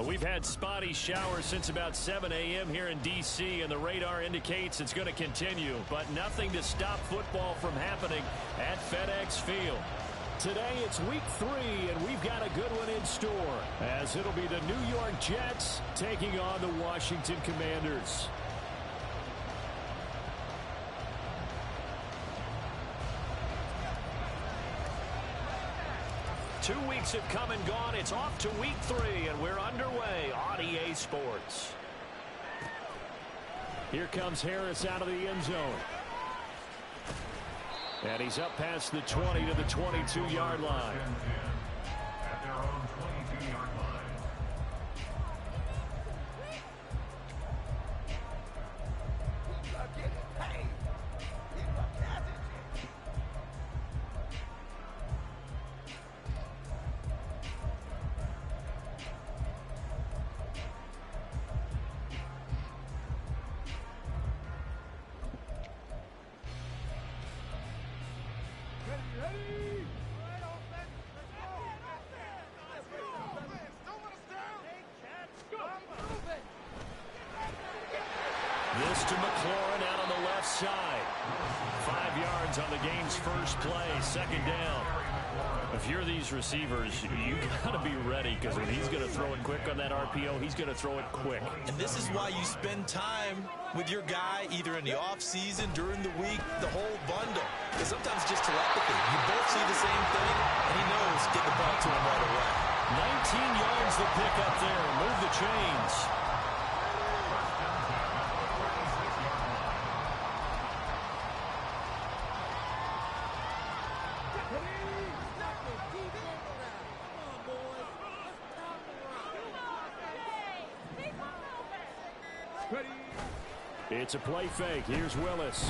We've had spotty showers since about 7 a.m. here in D.C., and the radar indicates it's going to continue, but nothing to stop football from happening at FedEx Field. Today it's week 3, and we've got a good one in store, as it'll be the New York Jets taking on the Washington Commanders. 2 weeks have come and gone. It's off to week 3, and we're underway on EA Sports. Here comes Harris out of the end zone. And he's up past the 20 to the 22-yard line. At their own 22-yard line. This to McLaurin out on the left side. 5 yards on the game's first play, second down. If you're these receivers, you got to be ready, because when he's going to throw it quick on that RPO, he's going to throw it quick. And this is why you spend time with your guy, either in the offseason, during the week, the whole bundle. Because sometimes it's just telepathy. You both see the same thing, and he knows get the ball to him right away. 19 yards the pick up there. Move the chains. It's a play fake. Here's Willis.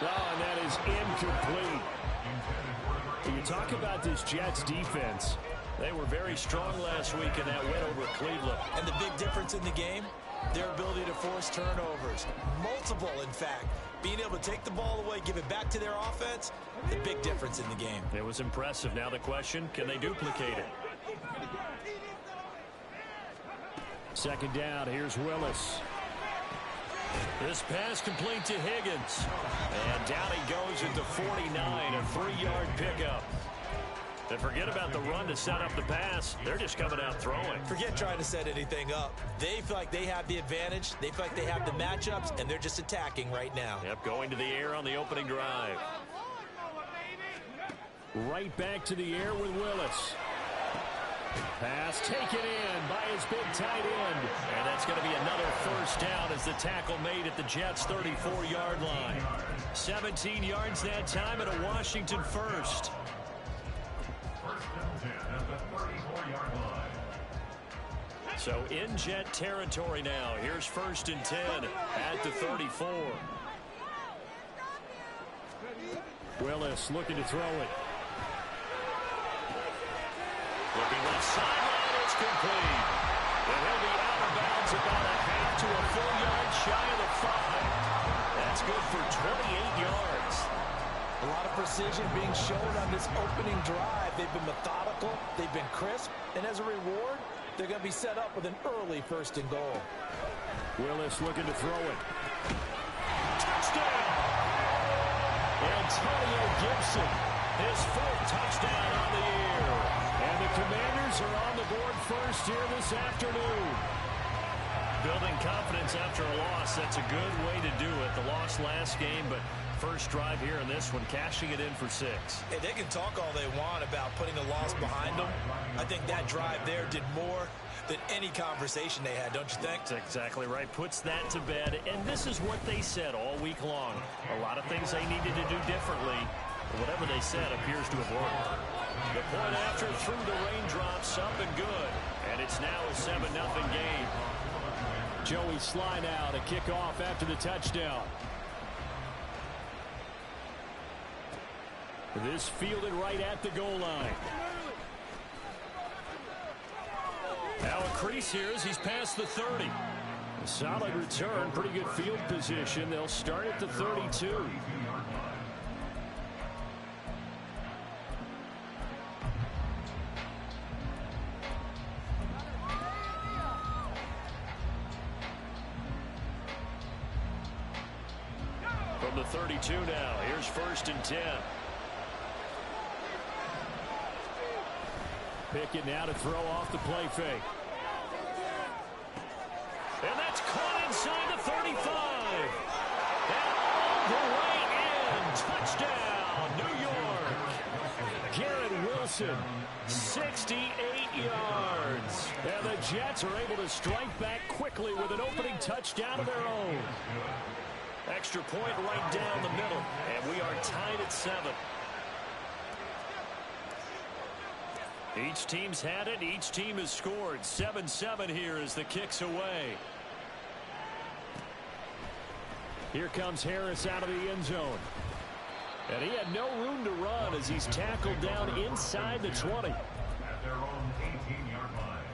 Oh, and that is incomplete. You talk about this Jets defense. They were very strong last week in that win over Cleveland. And the big difference in the game, their ability to force turnovers. Multiple, in fact. Being able to take the ball away, give it back to their offense, the big difference in the game. It was impressive. Now the question, can they duplicate it? Second down, here's Willis. This pass complete to Higgins. And down he goes at the 49, a 3-yard pickup. And forget about the run to set up the pass. They're just coming out throwing. Forget trying to set anything up. They feel like they have the advantage. They feel like they have the matchups, and they're just attacking right now. Yep, going to the air on the opening drive. Right back to the air with Willis. Pass taken in by his big tight end. And that's going to be another first down as the tackle made at the Jets' 34-yard line. 17 yards that time and a Washington first. So in Jet territory now. Here's 1st and 10 at the 34. Willis looking to throw it. Looking left sideline, it's complete. And he'll be out of bounds about a half to a full yard shy of the 5. That's good for 28 yards. A lot of precision being shown on this opening drive. They've been methodical, they've been crisp, and as a reward, they're going to be set up with an early 1st and goal. Willis looking to throw it. Touchdown! Antonio Gibson, his 4th touchdown on the year. And the Commanders are on the board first here this afternoon. Building confidence after a loss, that's a good way to do it. The loss last game, but first drive here in this one, cashing it in for 6. Hey, they can talk all they want about putting the loss behind them. I think that drive there did more than any conversation they had, don't you think? That's exactly right. Puts that to bed. And this is what they said all week long. A lot of things they needed to do differently. Whatever they said appears to have worked. The point after through the raindrops, up and good. And it's now a 7-0 game. Joey Sly now to kick off after the touchdown. This fielded right at the goal line. Now a crease here as he's past the 30. A solid return, pretty good field position. They'll start at the 32. From the 32 now, here's 1st and 10. Pickett now to throw off the play fake. And that's caught inside the 35. And all the way in. Touchdown, New York. Garrett Wilson, 68 yards. And the Jets are able to strike back quickly with an opening touchdown of their own. Extra point right down the middle. And we are tied at 7. Each team's had it. Each team has scored. 7-7 here as the kick's away. Here comes Harris out of the end zone. And he had no room to run as he's tackled down inside the 20. At their own 18-yard line.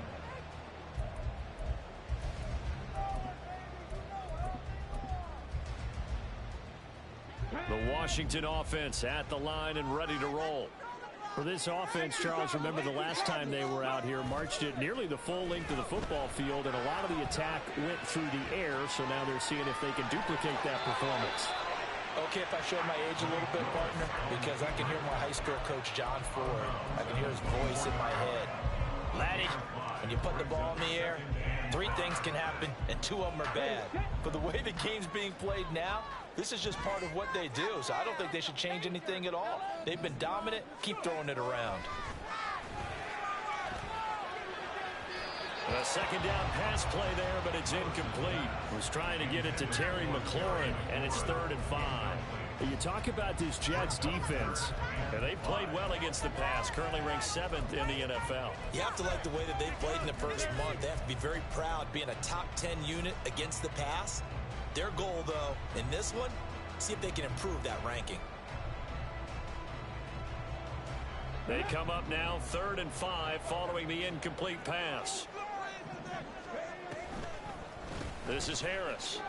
The Washington offense at the line and ready to roll. For this offense, Charles, remember the last time they were out here, marched it nearly the full length of the football field, and a lot of the attack went through the air, so now they're seeing if they can duplicate that performance. Okay, if I show my age a little bit, partner, because I can hear my high school coach, John Ford. I can hear his voice in my head. Laddie, when you put the ball in the air, 3 things can happen, and 2 of them are bad. But the way the game's being played now, this is just part of what they do, so I don't think they should change anything at all. They've been dominant. Keep throwing it around. A second down pass play there, but it's incomplete. Was trying to get it to Terry McLaurin, and it's 3rd and 5. You talk about this Jets defense, and they played well against the pass, currently ranked 7th in the NFL. You have to like the way that they played in the first month. They have to be very proud being a top 10 unit against the pass. Their goal, though, in this one, see if they can improve that ranking. They come up now 3rd and 5 following the incomplete pass. This is Harris.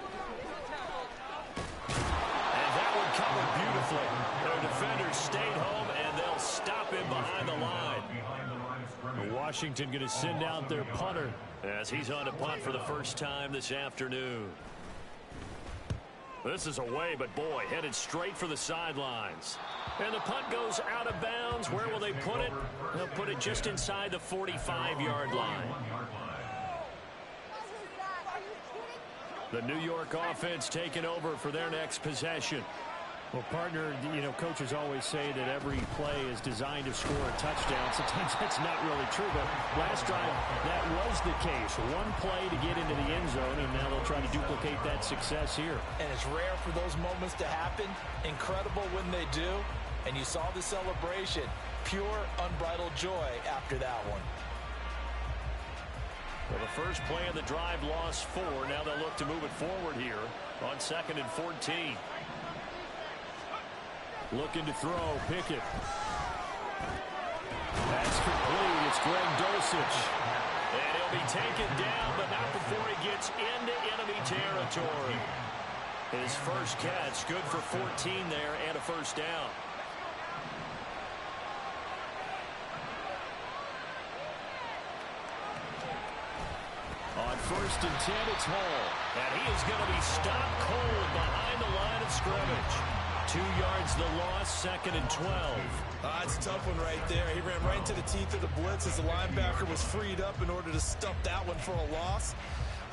And that one covered beautifully. Their defenders stayed home, and they'll stop him behind the line. Washington going to send out their punter as he's on to punt for the first time this afternoon. This is away, but boy, headed straight for the sidelines. And the punt goes out of bounds. Where will they put it? They'll put it just inside the 45-yard line. The New York offense taking over for their next possession. Well, partner, you know, coaches always say that every play is designed to score a touchdown. Sometimes that's not really true, but last drive, that was the case. One play to get into the end zone, and now they'll try to duplicate that success here. And it's rare for those moments to happen. Incredible when they do. And you saw the celebration. Pure, unbridled joy after that one. Well, the first play of the drive lost 4. Now they'll look to move it forward here on 2nd and 14. Looking to throw, Pickett. That's complete. It's Greg Dulcich. And he'll be taken down, but not before he gets into enemy territory. His first catch, good for 14 there and a first down. On 1st and 10, it's Hall. And he is going to be stopped cold behind the line of scrimmage. 2 yards the loss, 2nd and 12. It's a tough one right there. He ran right into the teeth of the blitz as the linebacker was freed up in order to stuff that one for a loss.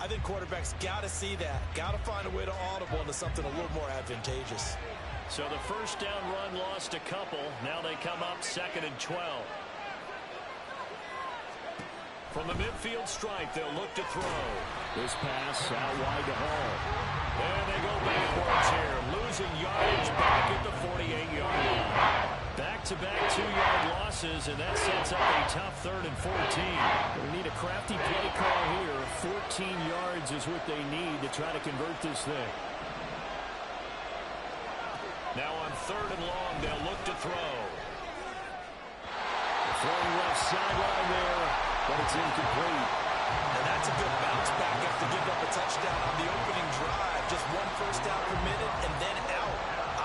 I think quarterbacks got to see that. Got to find a way to audible into something a little more advantageous. So the first down run lost a couple. Now they come up 2nd and 12. From the midfield stripe, they'll look to throw. This pass out wide to Hall. And they go backwards here, losing yardage back at the 48-yard line. Back-to-back 2-yard losses, and that sets up a tough 3rd and 14. They need a crafty play call here. 14 yards is what they need to try to convert this thing. Now on 3rd and long, they'll look to throw. Throwing left sideline there, but it's incomplete. And that's a good bounce back after giving up a touchdown on the opening drive. Just 1 first down permitted and then out.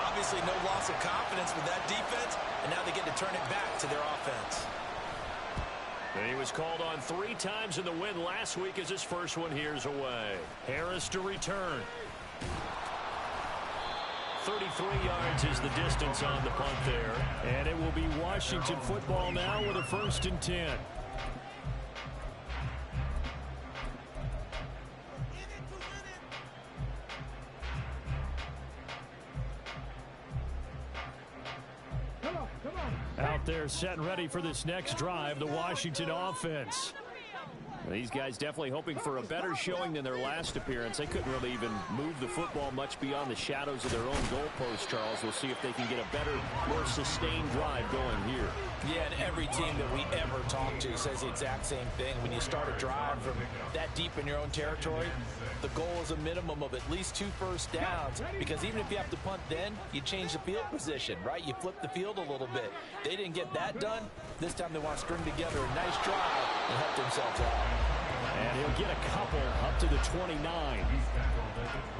Obviously no loss of confidence with that defense, and now they get to turn it back to their offense. And he was called on 3 times in the win last week as his first one here's away. Harris to return. 33 yards is the distance on the punt there. And it will be Washington football now with a 1st and 10. Out there set and ready for this next drive, the Washington offense. These guys definitely hoping for a better showing than their last appearance. They couldn't really even move the football much beyond the shadows of their own goalpost, Charles. We'll see if they can get a better, more sustained drive going here. Yeah, and every team that we ever talk to says the exact same thing. When you start a drive from that deep in your own territory, the goal is a minimum of at least 2 first downs, because even if you have to punt then, you change the field position, right? You flip the field a little bit. They didn't get that done. This time they want to string together a nice drive and help themselves out. And he'll get a couple up to the 29.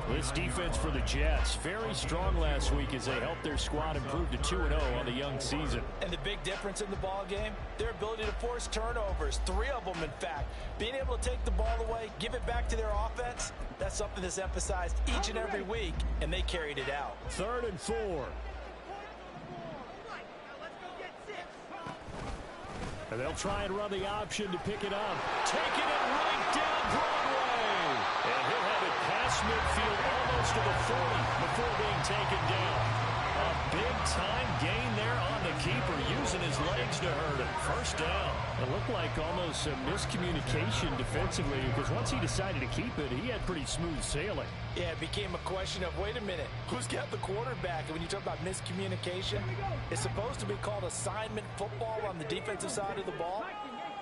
This defense for the Jets, very strong last week as they helped their squad improve to 2-0 on the young season. And the big difference in the ball game, their ability to force turnovers, 3 of them in fact. Being able to take the ball away, give it back to their offense, that's something that's emphasized each and every week, and they carried it out. 3rd and 4. And they'll try and run the option to pick it up. Taking it right down Broadway. And he'll have it past midfield almost to the 40 before being taken down. A big-time gain there on the keeper, using his legs to hurt him. 1st down. It looked like almost a miscommunication defensively, because once he decided to keep it, he had pretty smooth sailing. Yeah, it became a question of, wait a minute, who's got the quarterback? And when you talk about miscommunication, it's supposed to be called assignment football on the defensive side of the ball,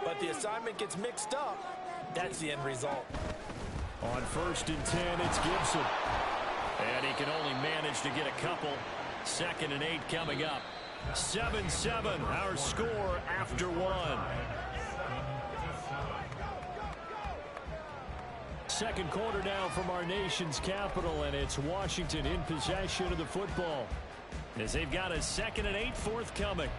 but the assignment gets mixed up. That's the end result. On 1st and 10, it's Gibson. And he can only manage to get a couple. 2nd and 8 coming up. 7-7, our score after 1. Second quarter now from our nation's capital, and it's Washington in possession of the football as they've got a 2nd and 8 forthcoming.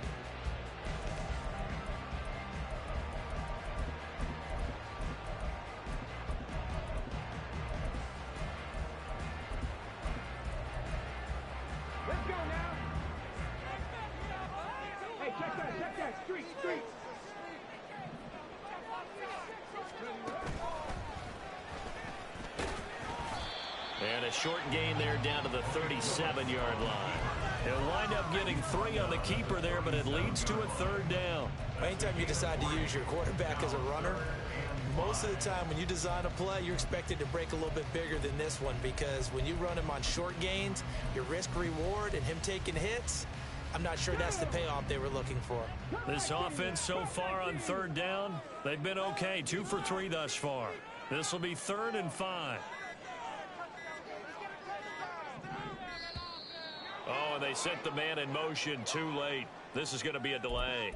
Let's go now. Hey, check that. Street. And a short gain there down to the 37-yard line. He'll wind up getting 3 on the keeper there, but it leads to a 3rd down. Anytime you decide to use your quarterback as a runner, most of the time when you design a play, you're expected to break a little bit bigger than this one, because when you run him on short gains, your risk-reward and him taking hits, I'm not sure that's the payoff they were looking for. This offense so far on 3rd down, they've been okay. 2 for 3 thus far. This will be 3rd and 5. Oh, and they sent the man in motion too late. This is going to be a delay.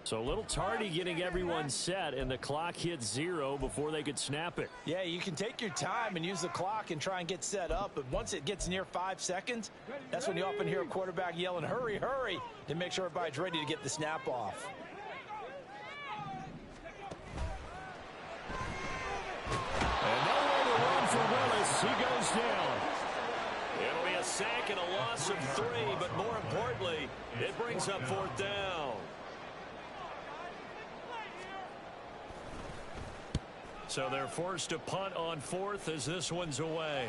So a little tardy getting everyone set, and the clock hit 0 before they could snap it. Yeah, you can take your time and use the clock and try and get set up, but once it gets near 5 seconds, that's when you often hear a quarterback yelling, hurry, hurry, to make sure everybody's ready to get the snap off. And nowhere to run for Willis. He goes down. It'll be a sack and a loss of 3, but more importantly, it brings up 4th down. So they're forced to punt on 4th as this one's away.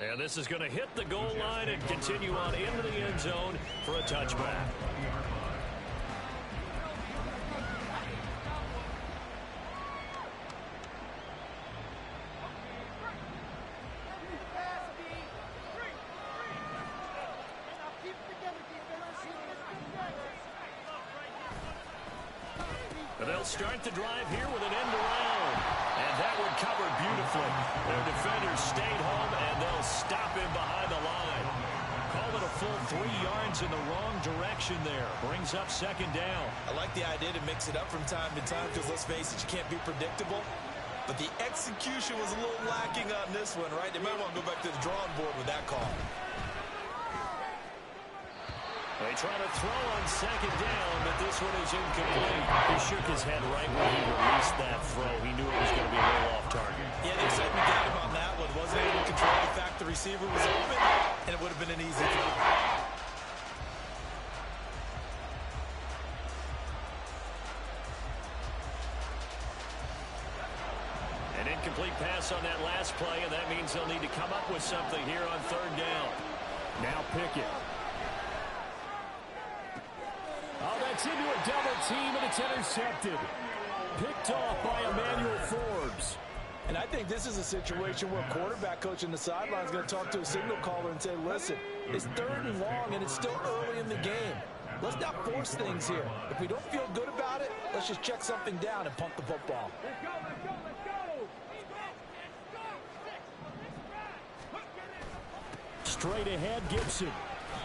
And this is going to hit the goal line and continue on into the end zone for a touchback. And they'll start the drive here with an end around. And that one covered beautifully. Their defenders stayed home, and they'll stop him behind the line. Call it a full 3 yards in the wrong direction there. Brings up 2nd down. I like the idea to mix it up from time to time, because let's face it, you can't be predictable. But the execution was a little lacking on this one, right? They might want to go back to the drawing board with that call. They try to throw on 2nd down, but this one is incomplete. He shook his head right when he released that throw. He knew it was going to be a little off target. Yeah, the excitement got him on that one. Wasn't able to control the fact the receiver was open. have been an easy throw. An incomplete pass on that last play, and that means they'll need to come up with something here on third down. Now Pickett. Oh, that's into a double team, and it's intercepted. Picked off by Emmanuel Forbes. And I think this is a situation where a quarterback coach on the sideline is going to talk to a signal caller and say, listen, it's 3rd and long, and it's still early in the game. Let's not force things here. If we don't feel good about it, let's just check something down and punt the football. Let's go, let's go, let's go! Straight ahead, Gibson.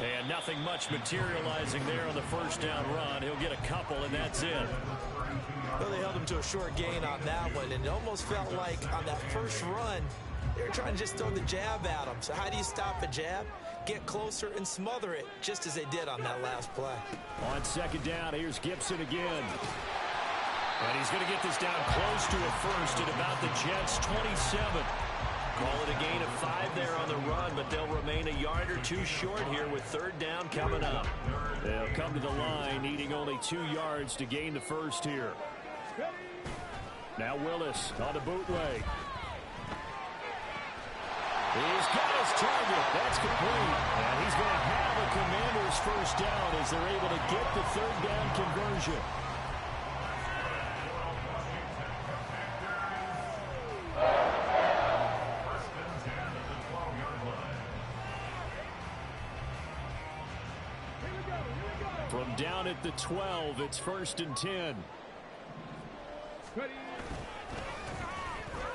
And nothing much materializing there on the first down run. He'll get a couple, and that's it. Well, they held him to a short gain on that one, and it almost felt like on that first run, they were trying to just throw the jab at him. So how do you stop a jab? Get closer and smother it, just as they did on that last play. On second down, here's Gibson again. And he's going to get this down close to a first at about the Jets' 27. Call it a gain of 5 there on the run, but they'll remain a yard or 2 short here with third down coming up. They'll come to the line, needing only 2 yards to gain the first here. Now Willis on the bootleg. He's got his target. That's complete. And he's going to have a Commander's first down as they're able to get the third down conversion. From down at the 12, it's 1st and 10.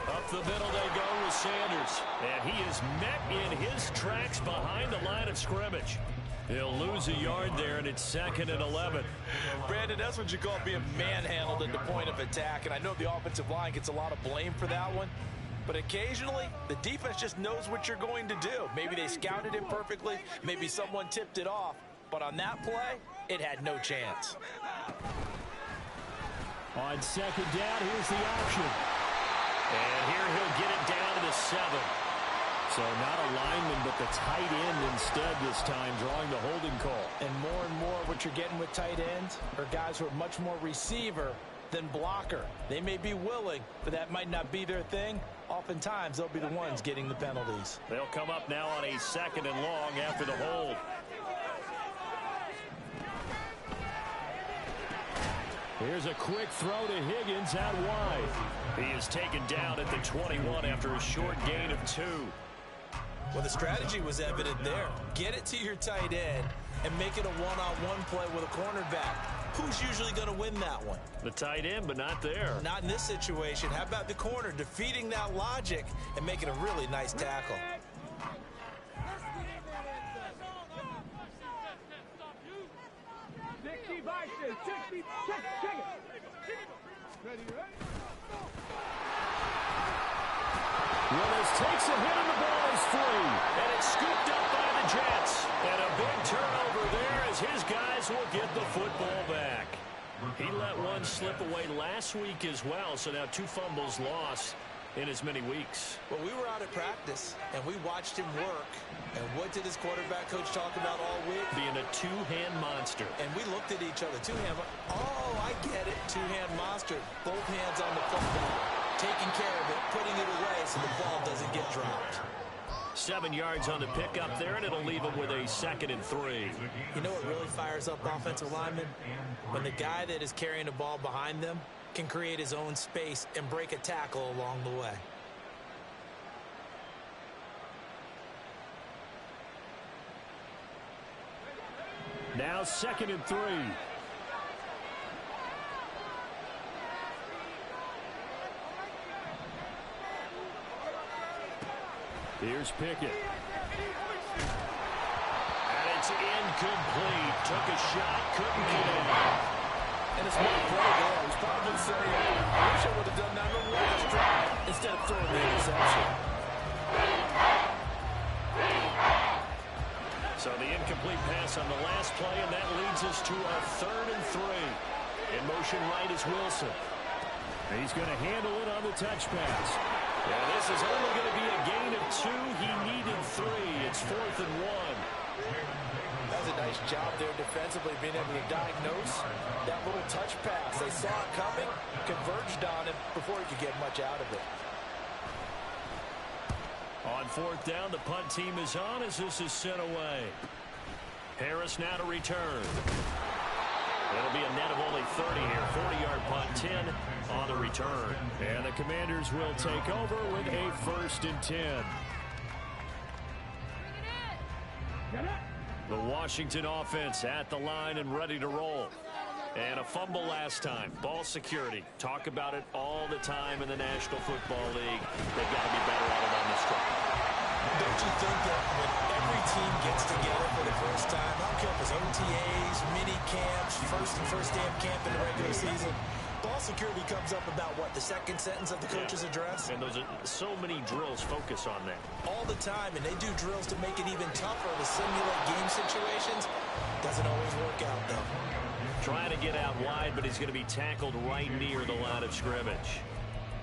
Up the middle they go with Sanders. And he is met in his tracks behind the line of scrimmage. He'll lose a yard there, and it's 2nd and 11. Brandon, that's what you call being manhandled at the point of attack. And I know the offensive line gets a lot of blame for that one. But occasionally, the defense just knows what you're going to do. Maybe they scouted it perfectly. Maybe someone tipped it off. But on that play, it had no chance. On second down, here's the option. And here he'll get it down to the 7. So not a lineman, but the tight end instead this time, drawing the holding call. And more what you're getting with tight ends are guys who are much more receiver than blocker. They may be willing, but that might not be their thing. Oftentimes, they'll be the ones getting the penalties. They'll come up now on a 2nd and long after the hold. Here's a quick throw to Higgins out wide. He is taken down at the 21 after a short gain of 2. Well, the strategy was evident there. Get it to your tight end and make it a one-on-one play with a cornerback. Who's usually going to win that one? The tight end, but not there. Not in this situation. How about the corner defeating that logic and making a really nice tackle? Willis takes a hit and the ball is free. And it's scooped up by the Jets. And a big turnover there as his guys will get the football back. He let one slip away last week as well, so now 2 fumbles lost in as many weeks. Well, we were out at practice, and we watched him work. And what did his quarterback coach talk about all week? Being a 2-hand monster. And we looked at each other. 2-hand. Oh, I get it. 2-hand monster. Both hands on the football. Taking care of it, putting it away so the ball doesn't get dropped. 7 yards on the pickup there, and it'll leave him with a 2nd and 3. You know what really fires up offensive linemen? When the guy that is carrying the ball behind them can create his own space and break a tackle along the way. Now 2nd and 3. Here's Pickett. And it's incomplete. Took a shot, couldn't get it. And it's one play there. He's probably saying, I wish I would have done that on the last drive instead of throwing the interception. So the incomplete pass on the last play, and that leads us to a 3rd and 3. In motion right is Wilson. He's going to handle it on the touch pass. And this is only going to be a gain of 2. He needed 3. It's 4th and 1. That was a nice job there defensively, being able to diagnose that little touch pass. They saw it coming, converged on him before he could get much out of it. On 4th down, the punt team is on as this is sent away. Harris now to return. It'll be a net of only 30 here. 40-yard punt, 10 on the return. And the Commanders will take over with a 1st and 10. The Washington offense at the line and ready to roll. And a fumble last time. Ball security. Talk about it all the time in the National Football League. They've got to be better at it on this drive. Don't you think that when every team gets together for the first time, I don't care if it's OTAs, mini camps, first day of camp in the regular season, ball security comes up about what, the second sentence of the coach's address? And those are so many drills focus on that. All the time, and they do drills to make it even tougher to simulate game situations. Doesn't always work out, though. Trying to get out wide, but he's going to be tackled right near the line of scrimmage.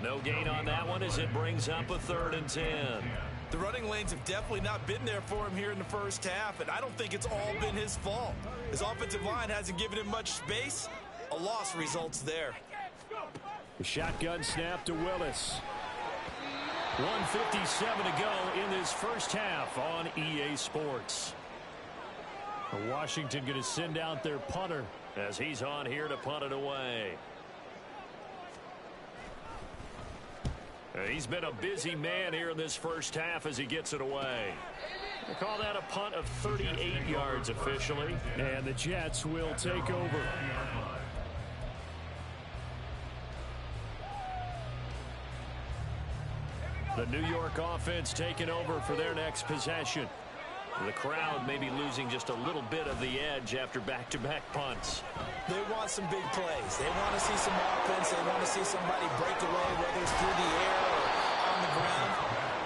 No gain on that one as it brings up a 3rd and 10. The running lanes have definitely not been there for him here in the first half, and I don't think it's all been his fault. His offensive line hasn't given him much space. A loss results there. The shotgun snap to Willis. 1:57 to go in this first half on EA Sports. Washington going to send out their punter as he's on here to punt it away. He's been a busy man here in this first half as he gets it away. They call that a punt of 38 yards officially. And the Jets will take over. The New York offense taking over for their next possession. The crowd may be losing just a little bit of the edge after back-to-back punts. They want some big plays. They want to see some offense. They want to see somebody break away, whether it's through the air or on the ground.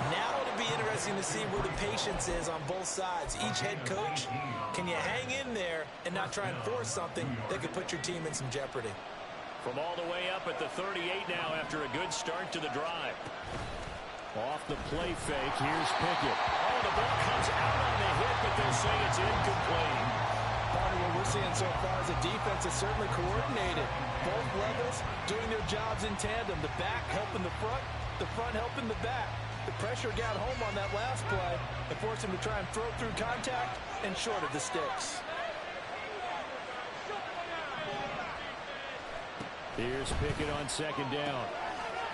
Now it'll be interesting to see where the patience is on both sides. Each head coach, can you hang in there and not try and force something that could put your team in some jeopardy? From all the way up at the 38 now after a good start to the drive. Off the play fake, here's Pickett. Oh, the ball comes out on the hit, but they'll say it's incomplete. Part of what we're seeing so far is the defense is certainly coordinated. Both levels doing their jobs in tandem. The back helping the front helping the back. The pressure got home on that last play and forced him to try and throw through contact and short of the sticks. Here's Pickett on 2nd down.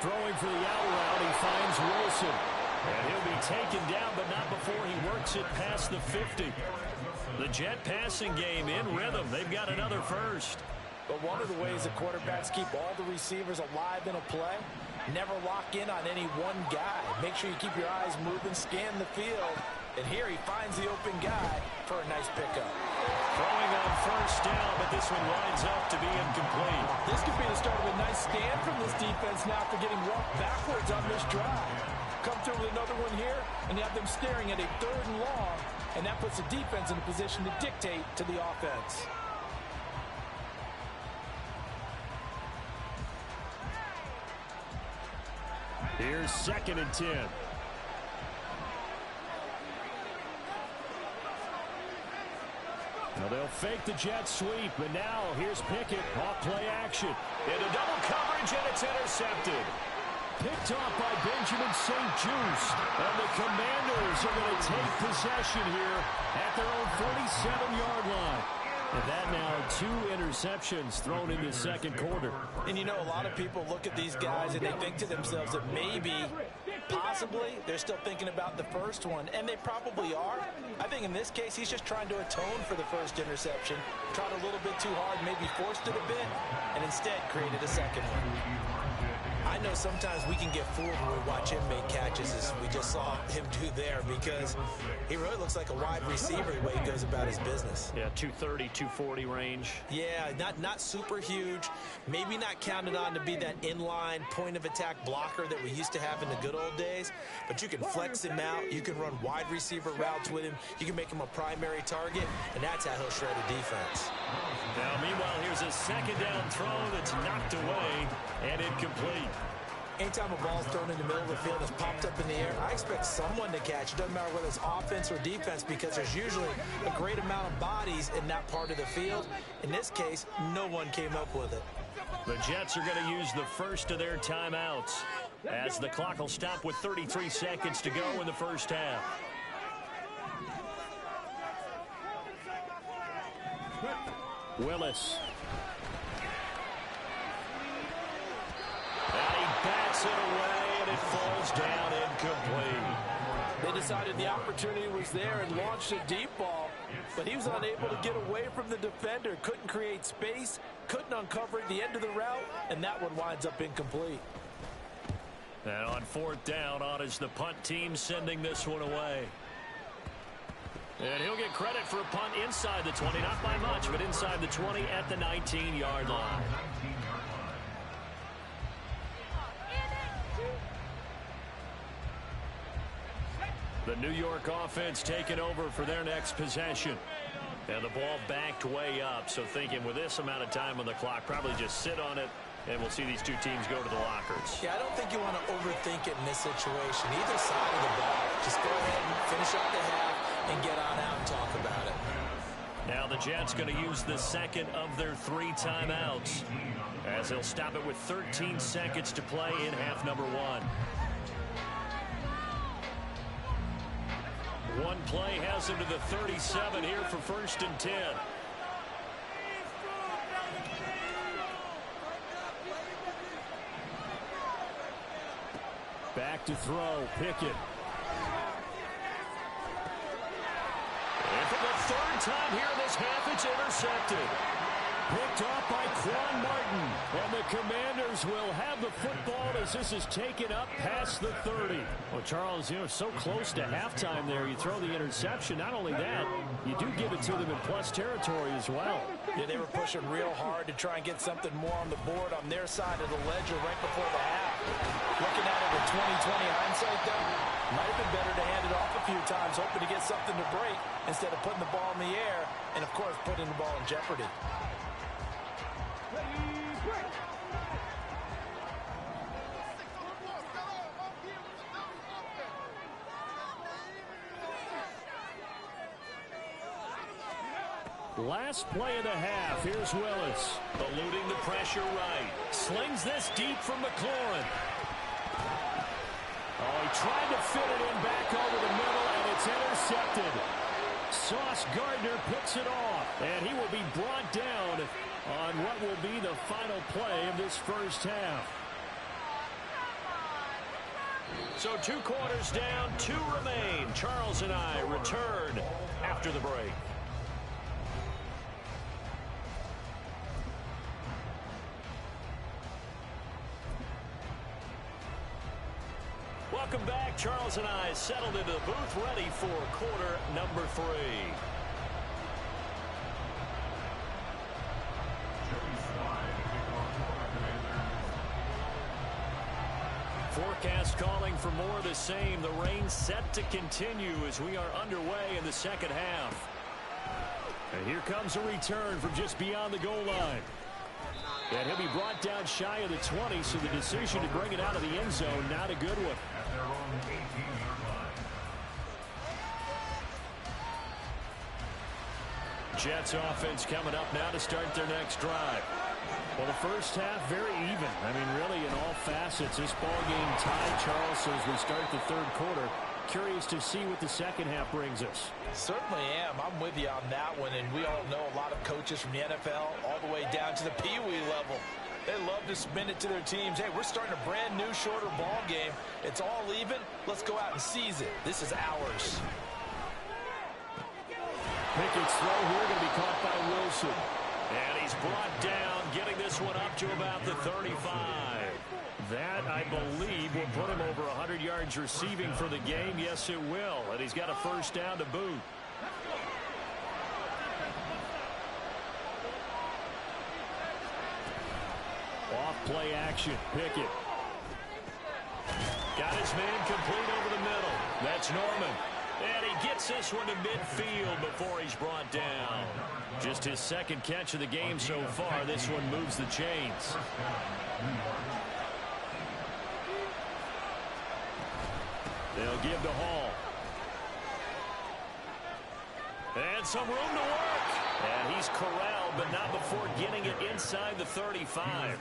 Throwing for the out route, he finds Wilson. And he'll be taken down, but not before he works it past the 50. The Jet passing game in rhythm. They've got another first. But one of the ways that quarterbacks keep all the receivers alive in a play, never lock in on any one guy. Make sure you keep your eyes moving, scan the field. And here he finds the open guy for a nice pickup. Throwing on 1st down, but this one winds up to be incomplete. This could be the start of a nice stand from this defense now after getting walked backwards on this drive. Come through with another one here, and you have them staring at a 3rd and long, and that puts the defense in a position to dictate to the offense. Here's 2nd and 10. Now they'll fake the jet sweep, but now here's Pickett off play action. Into double coverage, and it's intercepted. Picked off by Benjamin St-Juste. And the Commanders are going to take possession here at their own 47-yard line. And that now 2 interceptions thrown in the 2nd quarter. And you know, a lot of people look at these guys and they think to themselves that maybe, possibly, they're still thinking about the first one. And they probably are. I think in this case, he's just trying to atone for the first interception. Tried a little bit too hard, maybe forced it a bit, and instead created a second one. I know sometimes we can get fooled when we watch him make catches, as we just saw him do there, because he really looks like a wide receiver the way he goes about his business. Yeah, 230, 240 range. Yeah, not super huge. Maybe not counted on to be that inline point-of-attack blocker that we used to have in the good old days, but you can flex him out. You can run wide receiver routes with him. You can make him a primary target, and that's how he'll shred a defense. Now, meanwhile, here's a 2nd down throw that's knocked away and incomplete. Anytime a ball's thrown in the middle of the field that's popped up in the air, I expect someone to catch. It doesn't matter whether it's offense or defense because there's usually a great amount of bodies in that part of the field. In this case, no one came up with it. The Jets are going to use the first of their timeouts as the clock will stop with 33 seconds to go in the first half. Willis. And he bats it away, and it falls down incomplete. They decided the opportunity was there and launched a deep ball, but he was unable to get away from the defender, couldn't create space, couldn't uncover the end of the route, and that one winds up incomplete. And on fourth down, on is the punt team sending this one away. And he'll get credit for a punt inside the 20, not by much, but inside the 20 at the 19-yard line. The New York offense taking over for their next possession. And the ball backed way up, so thinking with this amount of time on the clock, probably just sit on it, and we'll see these two teams go to the lockers. Yeah, I don't think you want to overthink it in this situation. Either side of the ball, just go ahead and finish up the half and get on out and talk about it. Now the Jets going to use the second of their 3 timeouts as they'll stop it with 13 seconds to play in half number 1. One play has him to the 37 here for 1st and 10. Back to throw, Pickett. And for the 3rd time here in this half, it's intercepted. Picked off by Quan Martin. And the Commanders will have the football as this is taken up past the 30. Well, Charles, so close to halftime there. You throw the interception. Not only that, you do give it to them in plus territory as well. Yeah, they were pushing real hard to try and get something more on the board on their side of the ledger right before the half. Looking at it with 20/20 hindsight, though, might have been better to hand it off a few times, hoping to get something to break instead of putting the ball in the air and, of course, putting the ball in jeopardy. Last play of the half. Here's Willis. Eluding the pressure right. Slings this deep from McLaurin. Oh, he tried to fit it in back over the middle, and it's intercepted. Sauce Gardner picks it off, and he will be brought down on what will be the final play of this first half. So 2 quarters down, 2 remain. Charles and I return after the break. Welcome back. Charles and I settled into the booth, ready for quarter number 3. Forecast calling for more of the same. The rain set to continue as we are underway in the second half. And here comes a return from just beyond the goal line. And he'll be brought down shy of the 20, so the decision to bring it out of the end zone, not a good one. At their own 18-yard line. Jets offense coming up now to start their next drive. Well, the first half, very even. I mean, really, in all facets, this ball game tied, Charles, so as we start the 3rd quarter. Curious to see what the second half brings us. Certainly am. I'm with you on that one, and we all know a lot of coaches from the NFL all the way down to the Pee Wee level. They love to spin it to their teams. Hey, we're starting a brand new, shorter ball game. It's all even. Let's go out and seize it. This is ours. Pickett's throw here going to be caught by Wilson. And he's brought down, getting this one up to about the 35. That, I believe, will put him over 100 yards receiving for the game. Yes, it will. And he's got a first down to boot. Off play action. Pickett. Got his man complete over the middle. That's Norman. And he gets this one to midfield before he's brought down. Just his 2nd catch of the game so far. This one moves the chains. They'll give to Hall. And some room to work. And he's corralled, but not before getting it inside the 35.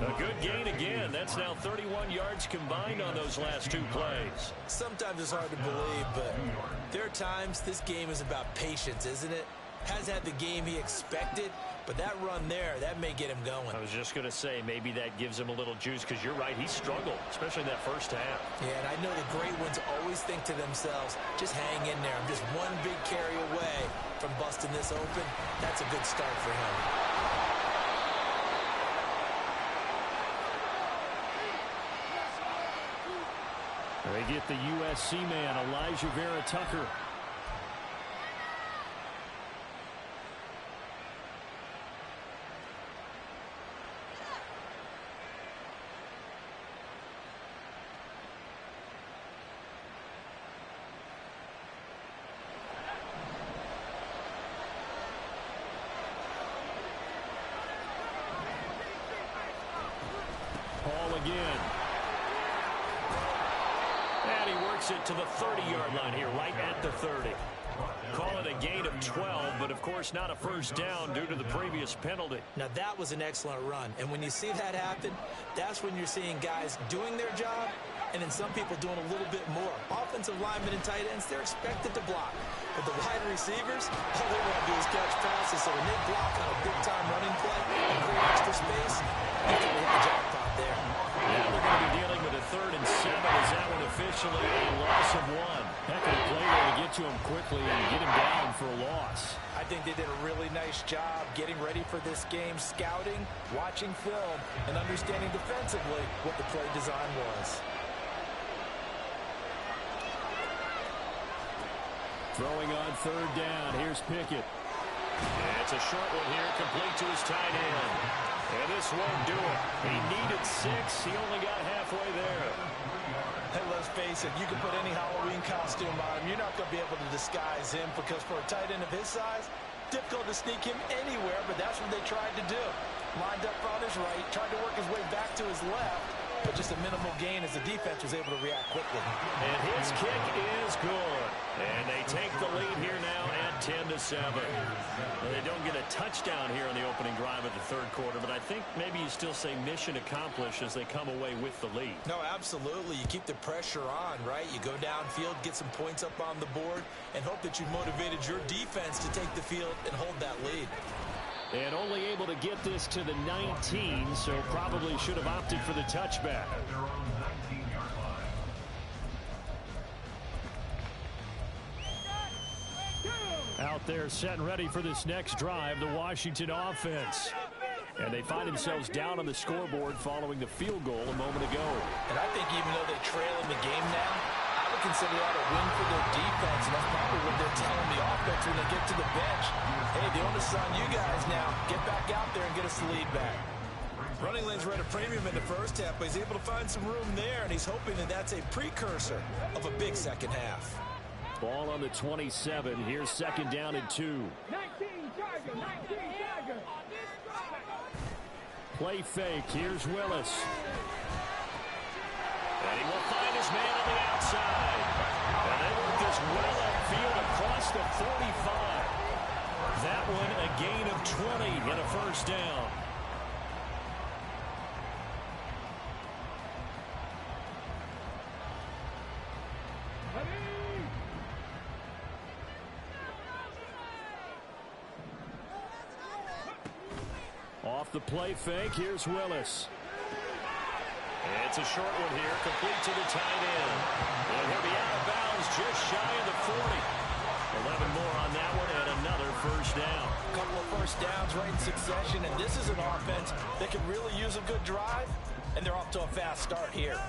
A good gain again. That's now 31 yards combined on those last two plays. Sometimes it's hard to believe, but there are times this game is about patience, isn't it? Has had the game he expected, but that run there, that may get him going. I was just going to say, maybe that gives him a little juice, because you're right, he struggled, especially in that first half. Yeah, and I know the great ones always think to themselves, just hang in there. I'm just one big carry away from busting this open. That's a good start for him. They get the USC man, Elijah Vera Tucker. Hall again. And he works it to the 30-yard line here, right at the 30. Call it a gain of 12, but of course not a first down due to the previous penalty. Now that was an excellent run, and when you see that happen, that's when you're seeing guys doing their job, and then some people doing a little bit more. Offensive linemen and tight ends, they're expected to block. But the wide receivers, all they want to do is catch passes, so when they block on a big-time running play and create extra space, you can hit the jackpot there. Now we're going to be dealing with a 3rd and 7. Is that one officially a loss of 1? Heck of a play there to get to him quickly and get him down for a loss. I think they did a really nice job getting ready for this game, scouting, watching film, and understanding defensively what the play design was. Throwing on 3rd down. Here's Pickett. And it's a short one here, complete to his tight end. And this won't do it. He needed 6. He only got halfway there. Hey, let's face it, you can put any Halloween costume on him. You're not going to be able to disguise him, because for a tight end of his size, difficult to sneak him anywhere, but that's what they tried to do. Lined up on his right, tried to work his way back to his left, but just a minimal gain as the defense was able to react quickly. And his kick is good. And they take the lead here now at 10-7. Well, they don't get a touchdown here on the opening drive of the 3rd quarter, but I think maybe you still say mission accomplished as they come away with the lead. No, absolutely. You keep the pressure on, right? You go downfield, get some points up on the board, and hope that you motivated your defense to take the field and hold that lead. And only able to get this to the 19, so probably should have opted for the touchback. At their own 19-yard line. Out there set and ready for this next drive, the Washington offense. And they find themselves down on the scoreboard following the field goal a moment ago. And I think even though they trail in the game now, I would consider that a win for their defense, and that's probably what they're telling the offense when they get to the bench. Hey, the onus is on you guys now. Get back out there and get us the lead back. Running lanes were at a premium in the first half, but he's able to find some room there, and he's hoping that that's a precursor of a big second half. Ball on the 27. Here's 2nd down and 2. 19 Charger, 19 Charger. Play fake. Here's Willis. And he will find his man on the outside. And they work this well upfield across the 45. That one a gain of 20 and a first down. Off the play fake, here's Willis. It's a short one here, complete to the tight end. And he'll be out of bounds just shy of the 40. 11 more on that one and another first down. A couple of first downs right in succession, and this is an offense that can really use a good drive, and they're off to a fast start here.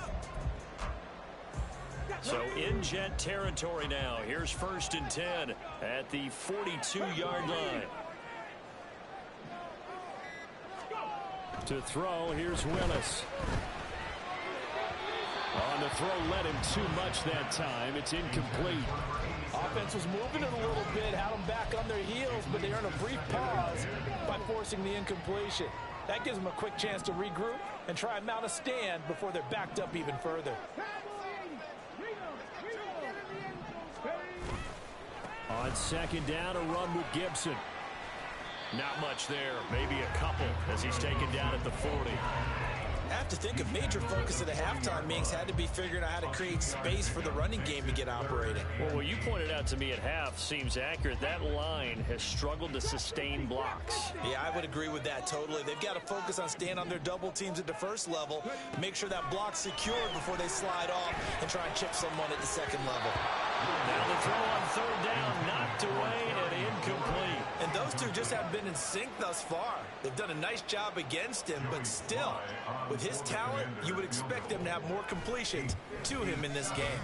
So in Jet territory now. Here's 1st and 10 at the 42-yard line. To throw, here's Willis. On the throw, led him too much that time. It's incomplete. Offense was moving it a little bit, had them back on their heels, but they earned a brief pause by forcing the incompletion. That gives them a quick chance to regroup and try and mount a stand before they're backed up even further. second down, a run with Gibson. Not much there, maybe a couple as he's taken down at the 40. I have to think a major focus of the halftime meetings had to be figuring out how to create space for the running game to get operating. Well, what you pointed out to me at half seems accurate. That line has struggled to sustain blocks. Yeah, I would agree with that totally. They've got to focus on staying on their double teams at the first level, make sure that block's secured before they slide off and try and chip someone at the second level. Now the throw on third down, knocked away and incomplete. And those two just haven't been in sync thus far. They've done a nice job against him, but still, with his talent, you would expect them to have more completions to him in this game.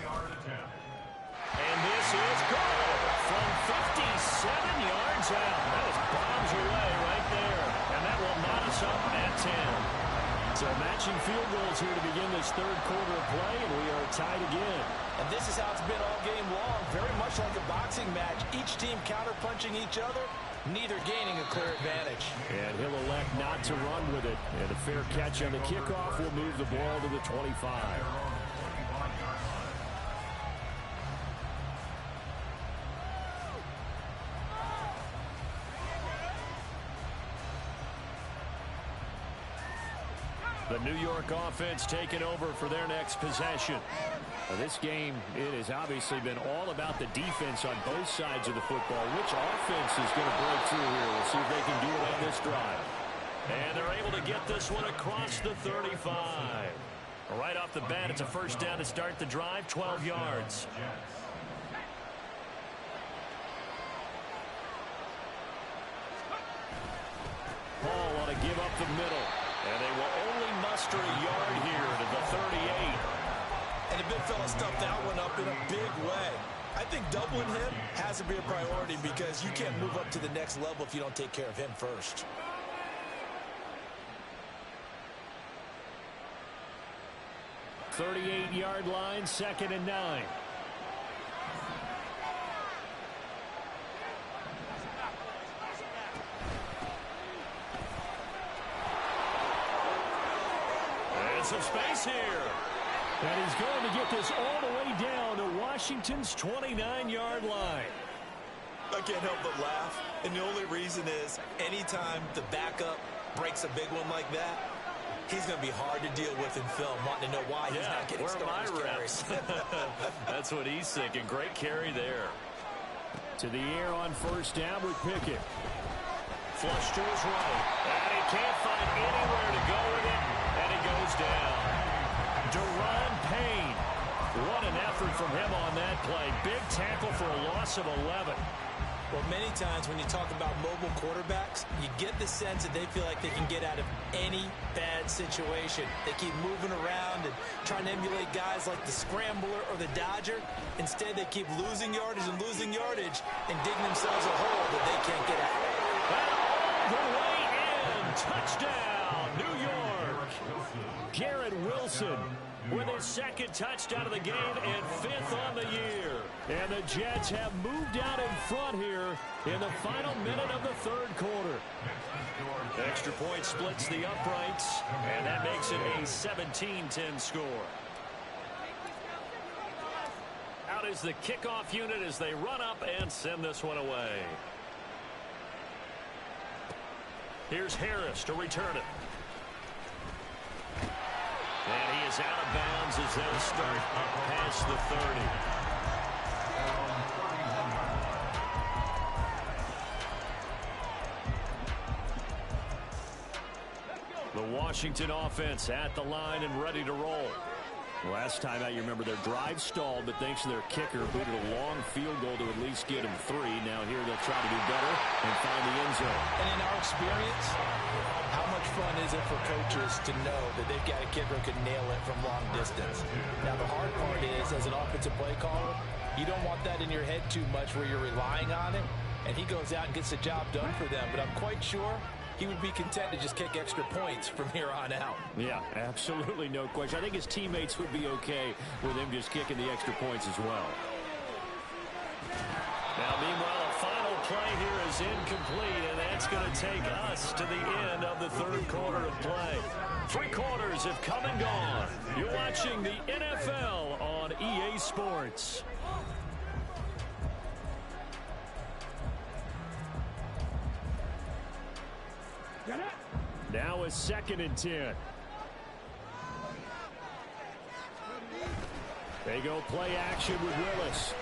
And this is good from 57 yards out. That was bombs away right there. And that will knot us up at 10. So matching field goals here to begin this third quarter of play, and we are tied again. And this is how it's been all game long, very much like a boxing match. Each team counter-punching each other, neither gaining a clear advantage. And he'll elect not to run with it. And a fair catch on the kickoff will move the ball to the 25. The New York offense taking over for their next possession. Now, this game, it has obviously been all about the defense on both sides of the football. Which offense is going to break through here? We'll see if they can do it on this drive. And they're able to get this one across the 35. Right off the bat, it's a first down to start the drive, 12 yards. Paul want to give up the middle. And they will only muster a yard here to the 38. And the big fella stuffed that one up in a big way. I think doubling him has to be a priority because you can't move up to the next level if you don't take care of him first. The 38-yard line, 2nd and 9. Some space here. And he's going to get this all the way down to Washington's 29-yard line. I can't help but laugh. And the only reason is anytime the backup breaks a big one like that, he's going to be hard to deal with in film, wanting to know why he's not getting starters carries. That's what he's thinking. Great carry there. To the air on first down with Pickett. Flush to his right. And he can't find anywhere to go with it. And it goes down. Deron Payne. What an effort from him on that play. Big tackle for a loss of 11. Well, many times when you talk about mobile quarterbacks, you get the sense that they feel like they can get out of any bad situation. They keep moving around and trying to emulate guys like the Scrambler or the Dodger. Instead, they keep losing yardage and digging themselves a hole that they can't get out. And all the way in. Touchdown, New York. Garrett Wilson with his second touchdown of the game and 5th on the year. And the Jets have moved out in front here in the final minute of the third quarter. Extra point splits the uprights, and that makes it a 17-10 score. Out is the kickoff unit as they run up and send this one away. Here's Harris to return it. And he is out of bounds as they'll start up past the 30. The Washington offense at the line and ready to roll. Last time out, you remember their drive stalled, but thanks to their kicker, booted a long field goal to at least get them 3. Now here they'll try to do better and find the end zone. And in our experience, how much fun is it for coaches to know that they've got a kicker who can nail it from long distance? Now, the hard part is, as an offensive play caller, you don't want that in your head too much where you're relying on it, and he goes out and gets the job done for them. But I'm quite sure he would be content to just kick extra points from here on out. Yeah, absolutely no question. I think his teammates would be okay with him just kicking the extra points as well. Now, meanwhile, a final play here is incomplete, and that's going to take us to the end of the third quarter of play. 3 quarters have come and gone. You're watching the NFL on EA Sports. Now a 2nd and 10. They go play action with Willis.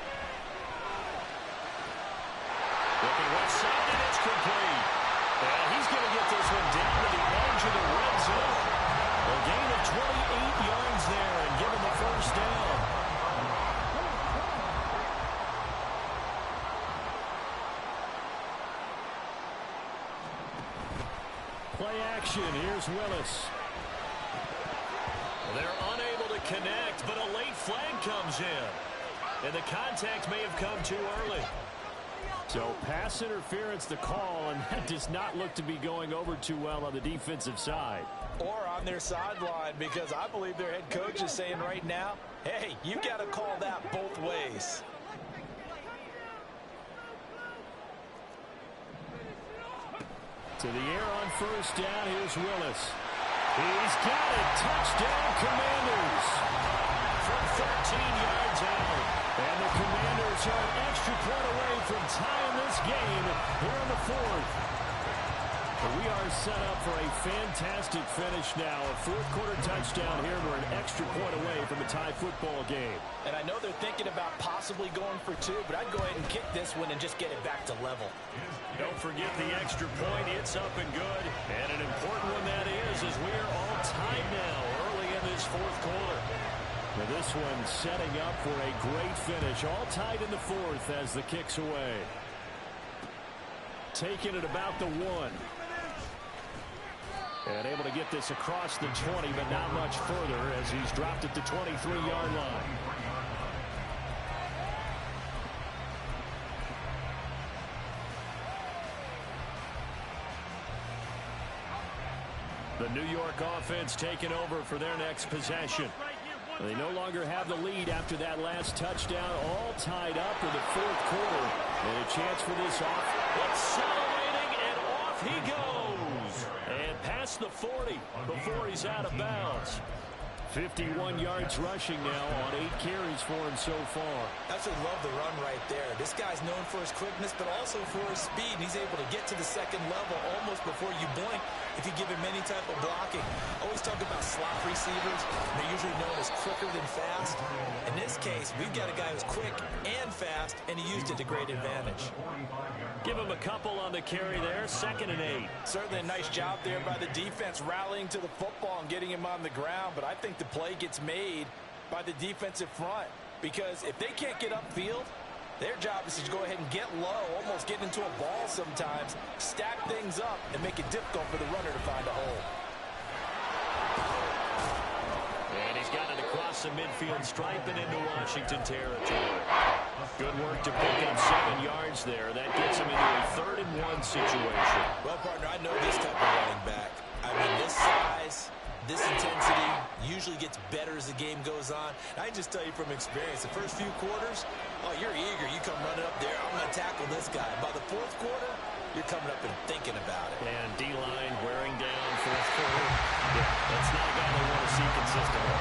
Looking left side, and it's complete. And he's going to get this one down to the edge of the red zone. A gain of 28 yards there and give him the first down. Play action. Here's Willis. They're unable to connect, but a late flag comes in. And the contact may have come too early. So pass interference the call, and that does not look to be going over too well on the defensive side. Or on their sideline, because I believe their head coach is saying right now, hey, you got to call that both ways. To the air on first down, here's Willis. He's got it. Touchdown, Commanders. From 13 yards out. And the Commanders are an extra point away from tying this game here in the 4th. But we are set up for a fantastic finish now. A 4th-quarter touchdown here. We're an extra point away from a tie football game. And I know they're thinking about possibly going for 2, but I'd go ahead and kick this one and just get it back to level. Don't forget the extra point. It's up and good. And an important one that is, as we are all tied now early in this 4th quarter. Now this one setting up for a great finish. All tied in the 4th as the kick's away. Taking it about the 1. And able to get this across the 20, but not much further as he's dropped at the 23-yard line. The New York offense taking over for their next possession. They no longer have the lead after that last touchdown, all tied up in the 4th quarter. And a chance for this off. Accelerating, and off he goes. And past the 40 before he's out of bounds. 51 yards rushing now on 8 carries for him so far. I should love the run right there. This guy's known for his quickness, but also for his speed. And he's able to get to the 2nd level almost before you blink if you give him any type of blocking. Always talk about slot receivers. They're usually known as quicker than fast. In this case, we've got a guy who's quick and fast, and he used it to great advantage. Give him a couple on the carry there. 2nd and 8. Certainly a nice job there by the defense rallying to the football and getting him on the ground, but I think the play gets made by the defensive front, because if they can't get upfield, their job is to go ahead and get low, almost get into a ball sometimes, stack things up, and make it difficult for the runner to find a hole. And he's got it across the midfield stripe and into Washington territory. Good work to pick up 7 yards there. That gets him into a 3rd and 1 situation. Well, partner, I know this type of running back. I mean, this size, this intensity usually gets better as the game goes on. I can just tell you from experience, the first few quarters, oh, you're eager. You come running up there, I'm going to tackle this guy. By the 4th quarter, you're coming up and thinking about it. And D-line wearing down 4th quarter. Yeah, that's not a guy they want to see consistently.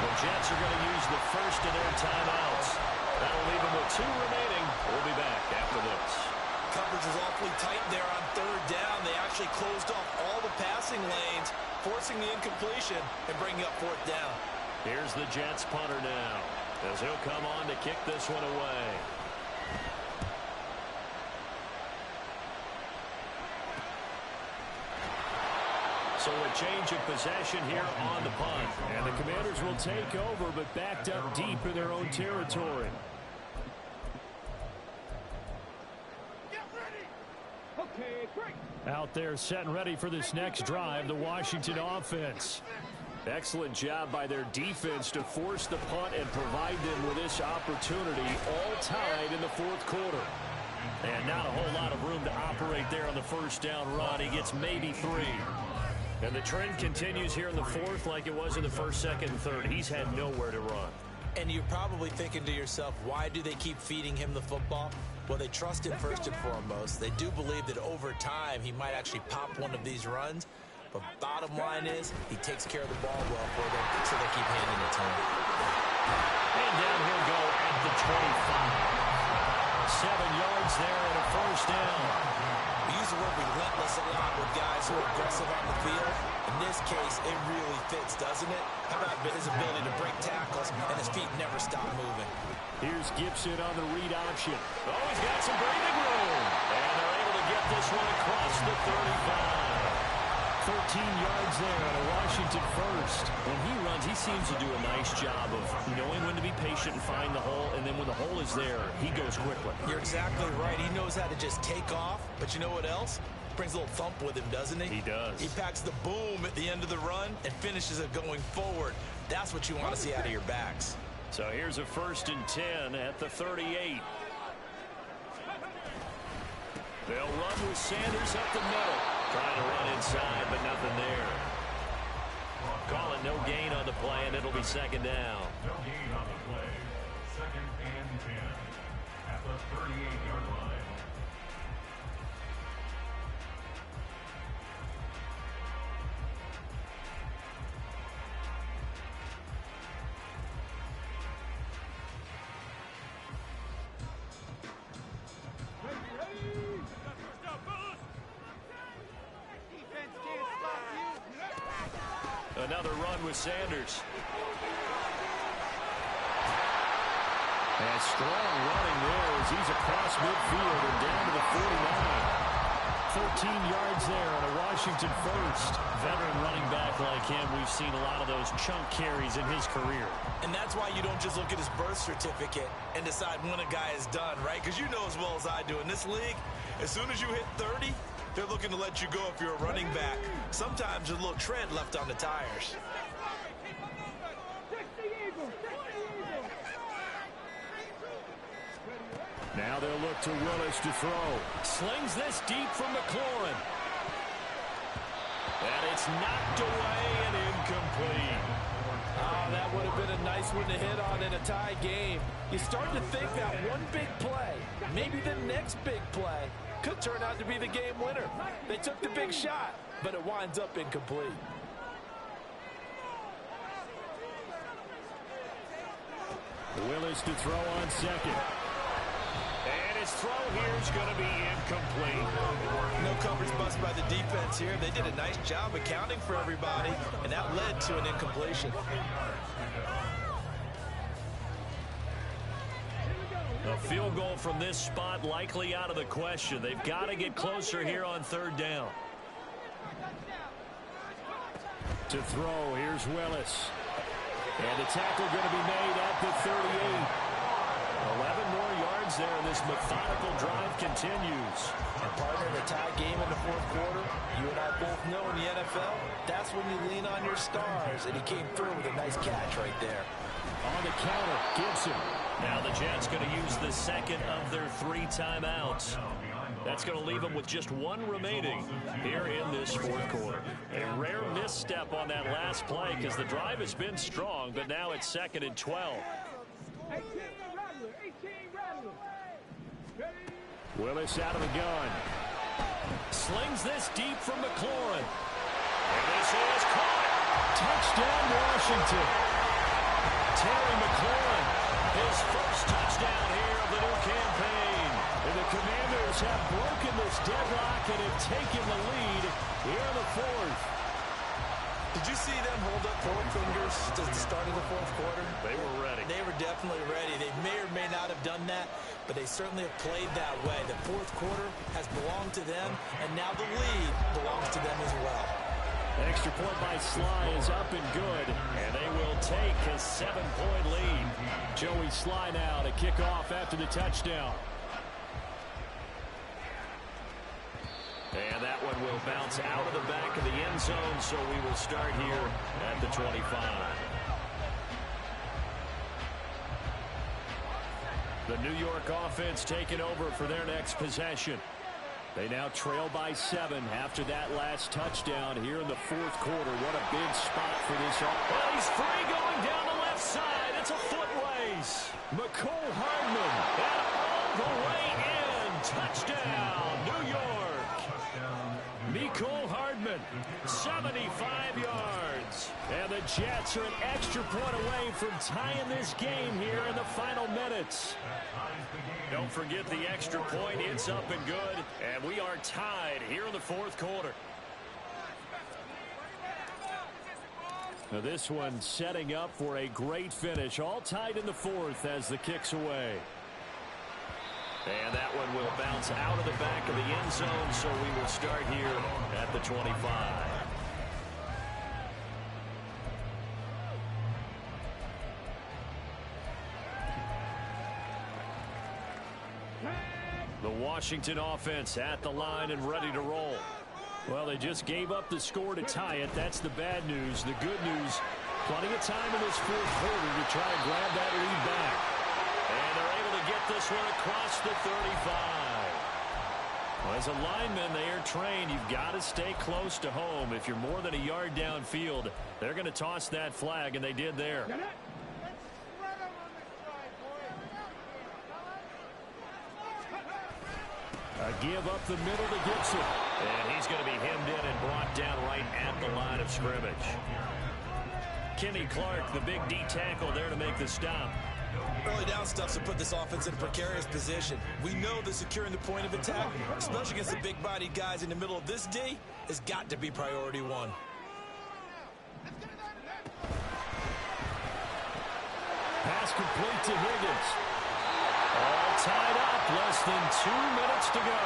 The Jets are going to use the first of their timeouts. That'll leave them with 2 remaining. We'll be back after this. Coverage was awfully tight there on 3rd down. They actually closed off all the passing lanes, forcing the incompletion and bringing up 4th down. Here's the Jets punter now, as he'll come on to kick this one away. So a change of possession here on the punt. And the Commanders will take over, but backed up deep in their own territory. Out there set and ready for this next drive, the Washington offense. Excellent job by their defense to force the punt and provide them with this opportunity, all tied in the 4th quarter. And not a whole lot of room to operate there on the first down run. He gets maybe 3. And the trend continues here in the 4th like it was in the 1st, 2nd, and 3rd. He's had nowhere to run. And you're probably thinking to yourself, why do they keep feeding him the football? Well, they trust him first and foremost. They do believe that over time he might actually pop one of these runs. But bottom line is he takes care of the ball well for them, so they keep handing it to him. And down he'll go at the 25. 7 yards there and a first down. We use the the word relentless a lot with guys who are aggressive on the field. In this case, it really fits, doesn't it? How about his ability to break tackles and his feet never stop moving? Here's Gibson on the read option. Oh, he's got some breathing room. And they're able to get this one across the 35. 13 yards there on a Washington first. When he runs, he seems to do a nice job of knowing when to be patient and find the hole, and then when the hole is there, he goes quickly. You're exactly right. He knows how to just take off, but you know what else? Brings a little thump with him, doesn't he? He does. He packs the boom at the end of the run and finishes it going forward. That's what you want to see out of your backs. So here's a 1st and 10 at the 38. They'll run with Sanders up the middle. Trying to run inside, but nothing there. Call it no gain on the play, and it'll be 2nd down. No gain on the play. 2nd and 10 at the 38-yard line. Another run with Sanders. And strong running there as he's across midfield and down to the 49. 13 yards there on a Washington first. Veteran running back like him, we've seen a lot of those chunk carries in his career. And that's why you don't just look at his birth certificate and decide when a guy is done, right? Because you know as well as I do, in this league, as soon as you hit 30, they're looking to let you go if you're a running back. Sometimes there's a little tread left on the tires. Now they'll look to Willis to throw. Slings this deep from McLaurin. And it's knocked away and incomplete. Oh, that would have been a nice one to hit on in a tie game. You start to think that one big play, maybe the next big play, could turn out to be the game winner. They took the big shot, but it winds up incomplete. Willis to throw on 2nd. And his throw here is going to be incomplete. No coverage bust by the defense here. They did a nice job accounting for everybody, and that led to an incompletion. A field goal from this spot likely out of the question. They've got to get closer here on 3rd down. To throw, here's Willis. And the tackle going to be made at the 38. 11 more yards there, and this methodical drive continues. And partner, in a tie game in the 4th quarter, you and I both know in the NFL, that's when you lean on your stars, and he came through with a nice catch right there. On the counter, Gibson. Now the Jets going to use the 2nd of their 3 timeouts. That's going to leave them with just 1 remaining here in this 4th quarter. A rare misstep on that last play because the drive has been strong, but now it's 2nd and 12. Willis out of the gun. Slings this deep from McLaurin. And this is caught. Touchdown, Washington. Terry McLaurin, his first touchdown here of the new campaign. And the Commanders have broken this deadlock and have taken the lead here in the 4th. Did you see them hold up 4 fingers at the start of the 4th quarter? They were ready. They were definitely ready. They may or may not have done that, but they certainly have played that way. The 4th quarter has belonged to them, and now the lead belongs to them as well. An extra point by Sly is up and good. And they will take a 7-point lead. Joey Sly now to kick off after the touchdown. And that one will bounce out of the back of the end zone, so we will start here at the 25. The New York offense taking over for their next possession. They now trail by 7 after that last touchdown here in the 4th quarter. What a big spot for this offense. Well, he's free going down the left side. It's a foot race. Mecole Hardman. And all the way in. Touchdown, New York. Mecole Hardman, 75 yards. And the Jets are an extra point away from tying this game here in the final minutes. That ties the game. Don't forget the extra point. It's up and good. And we are tied here in the fourth quarter. Now this one setting up for a great finish. All tied in the fourth as the kick's away. And that one will bounce out of the back of the end zone, so we will start here at the 25. The Washington offense at the line and ready to roll. Well, they just gave up the score to tie it. That's the bad news. The good news, plenty of time in this fourth quarter to try and grab that lead back. And they're able to get this one across the 35. Well, as a lineman, they are trained. You've got to stay close to home. If you're more than a yard downfield, they're going to toss that flag, and they did there. A give up the middle to Gibson. And he's going to be hemmed in and brought down right at the line of scrimmage. Kenny Clark, the big D tackle there to make the stop. Early down stuffs to put this offense in a precarious position. We know that securing the point of attack, especially against the big-bodied guys in the middle of this D, has got to be priority one. Pass complete to Higgins. All tied up, less than 2 minutes to go.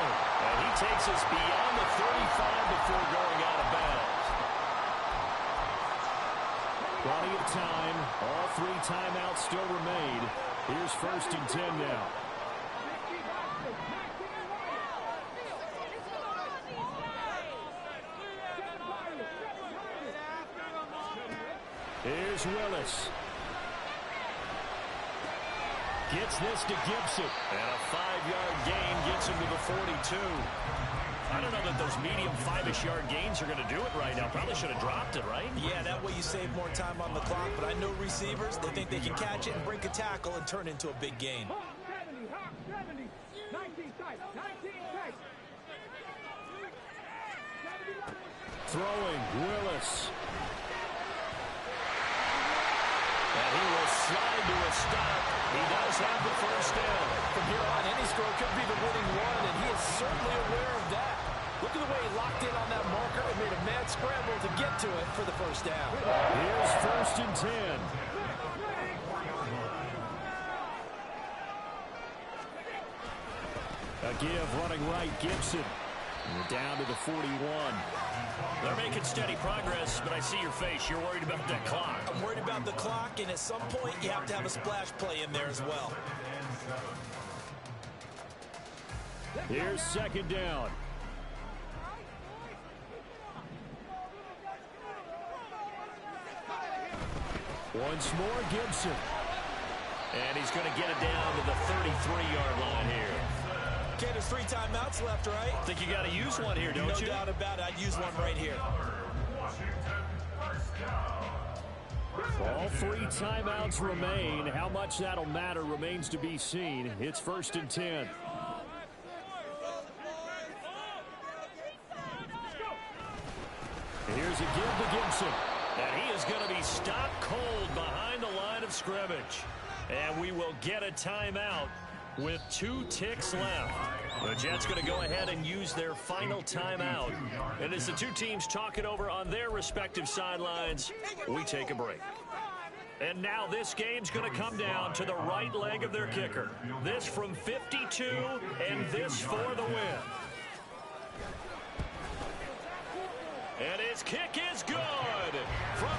And he takes us beyond the 35 before going out of bounds. Plenty of time. All 3 timeouts still remain. Here's 1st and 10 now. Here's Willis. Gets this to Gibson. And a 5-yard gain gets him to the 42. I don't know that those medium 5-ish yard gains are going to do it right now. Probably should have dropped it, right? Yeah, that way you save more time on the clock. But I know receivers, they think they can catch it and break a tackle and turn into a big gain. 70, 19 tight, 19 tight. Throwing, Willis. And he will slide to a stop. He does have the first down. From here on, any score could be the winning one, and he is certainly aware of that. Look at the way he locked in on that marker and made a mad scramble to get to it for the first down. Here's 1st and 10. A give running right, Gibson. And down to the 41. They're making steady progress, but I see your face. You're worried about that clock. I'm worried about the clock, and at some point, you have to have a splash play in there as well. Here's 2nd down. Once more, Gibson. And he's going to get it down to the 33-yard line here. Okay, there's 3 timeouts left, right? I think you got to use one here, don't you? No doubt about it. I'd use one right here. All 3 timeouts remain. How much that'll matter remains to be seen. It's 1st and 10. Here's a give to Gibson. And he is going to be stopped cold behind the line of scrimmage. And we will get a timeout with 2 ticks left. The Jets going to go ahead and use their final timeout. And as the 2 teams talk it over on their respective sidelines, we take a break. And now this game's going to come down to the right leg of their kicker. This from 52 and this for the win. And his kick is good from